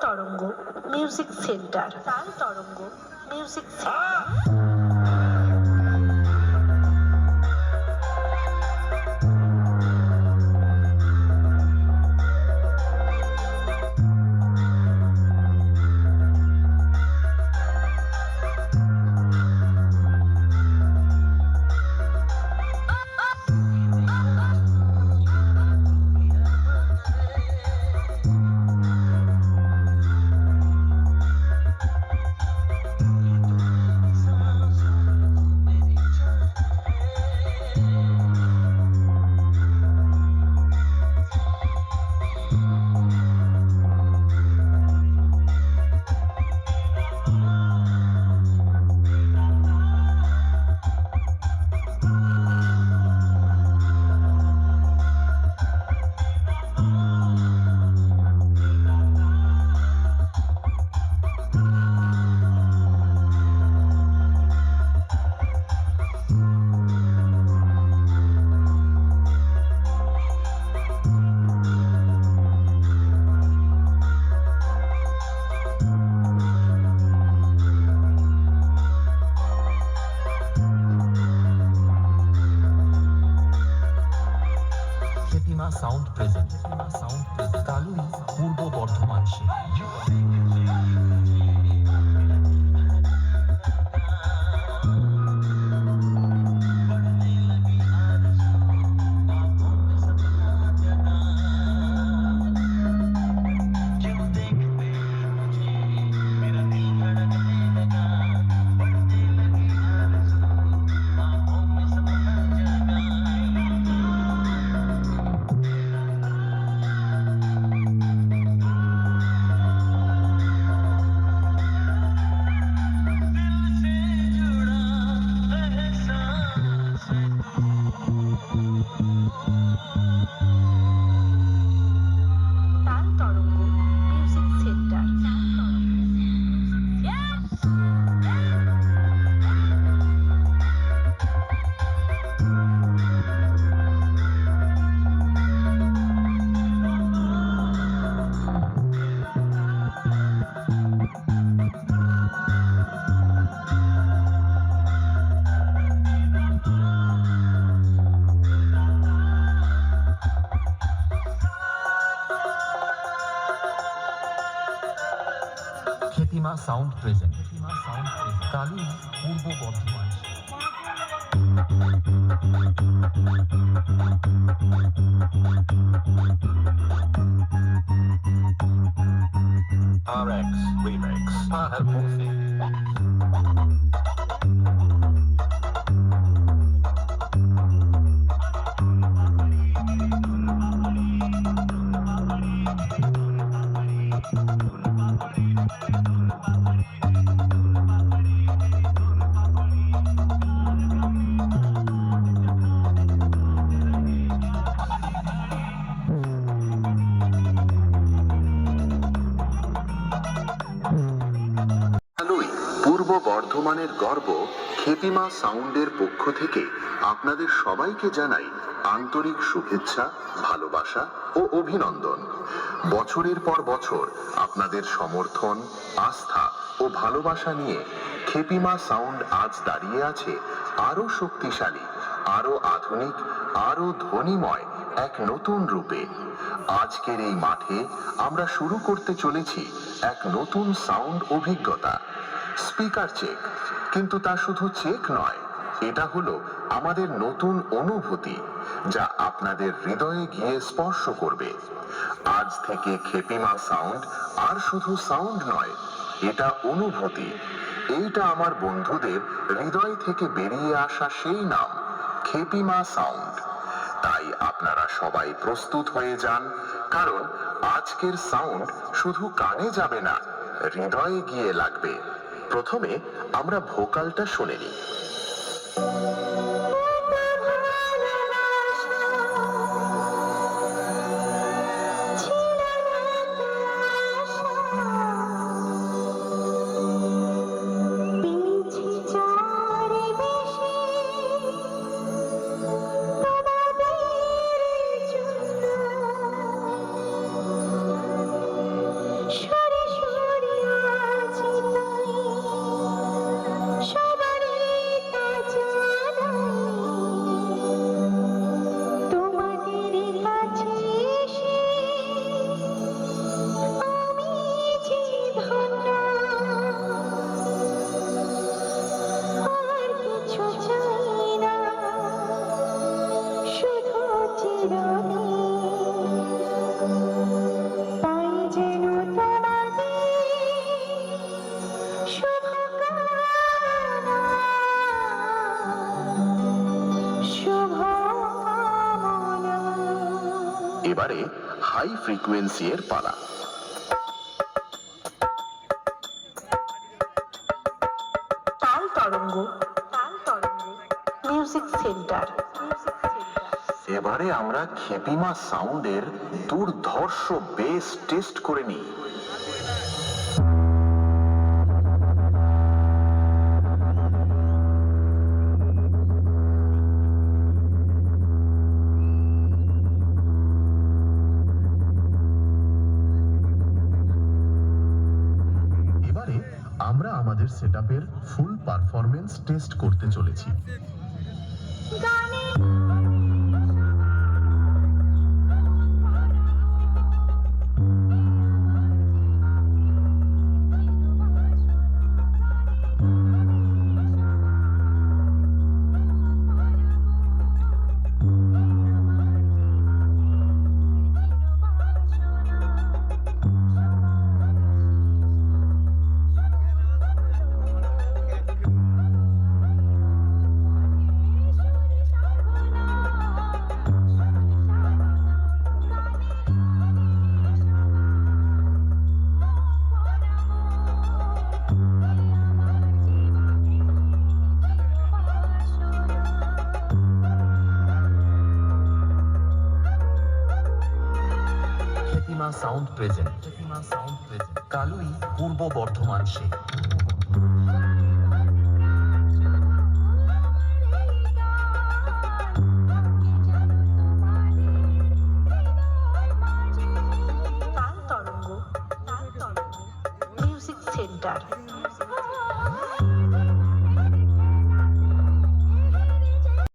তরঙ্গ music centre, তাল তরঙ্গ মিউজিক সেন্টার। সাউন্ড প্রেজেন্ট কালুই পূর্ব বর্ধমান তাল তরঙ্গ মিউজিক সেন্টার। খ্যাতিমা সাউন্ড প্রেজেন্ট কালুই পূর্ব বর্ধমান RX Remix Pahalmuthi. পূর্ব বর্ধমানের গর্ব খ্যাতিমা সাউন্ডের পক্ষ থেকে আপনাদের সবাইকে জানাই আন্তরিক শুভেচ্ছা, ভালোবাসা ও অভিনন্দন। বছরের পর বছর আপনাদের সমর্থন, আস্থা ও ভালোবাসা নিয়ে খ্যাতিমা সাউন্ড আজ দাঁড়িয়ে আছে আরো শক্তিশালী, আরো আধুনিক, আরো ধ্বনিময় এক নতুন রূপে। আজকের এই মাঠে আমরা শুরু করতে চলেছি এক নতুন সাউন্ড অভিজ্ঞতা। স্পিকার চেক, কিন্তু তা শুধু চেক নয়, এটা হলো আমাদের নতুন অনুভূতি যা আপনাদের হৃদয়ে গিয়ে স্পর্শ করবে। আজ থেকে খ্যাতিমা সাউন্ড আর শুধু সাউন্ড নয়, এটা অনুভূতি। এইটা আমার বন্ধুদের হৃদয় থেকে বেরিয়ে আসা সেই নাম, খ্যাতিমা সাউন্ড। তাই আপনারা সবাই প্রস্তুত হয়ে যান, কারণ আজকের সাউন্ড শুধু কানে যাবে না, হৃদয়ে গিয়ে লাগবে। প্রথমে আমরা ভোকালটা শুনে নিই। সুরে হাই ফ্রিকোয়েন্সি এর পালা। তাল তরঙ্গ মিউজিক সেন্টার। এবারে আমরা খেপিমা সাউন্ডের দুর্ধর্ষ বেস টেস্ট করে নিই। এবারে আমরা আমাদের সেটআপের ফুল পারফরম্যান্স টেস্ট করতে চলেছি। খেপিমা সাউন্ড প্রেজেন্ট কালুই পূর্ব বর্ধমান সে। তাল তরঙ্গ মিউজিক সেন্টার।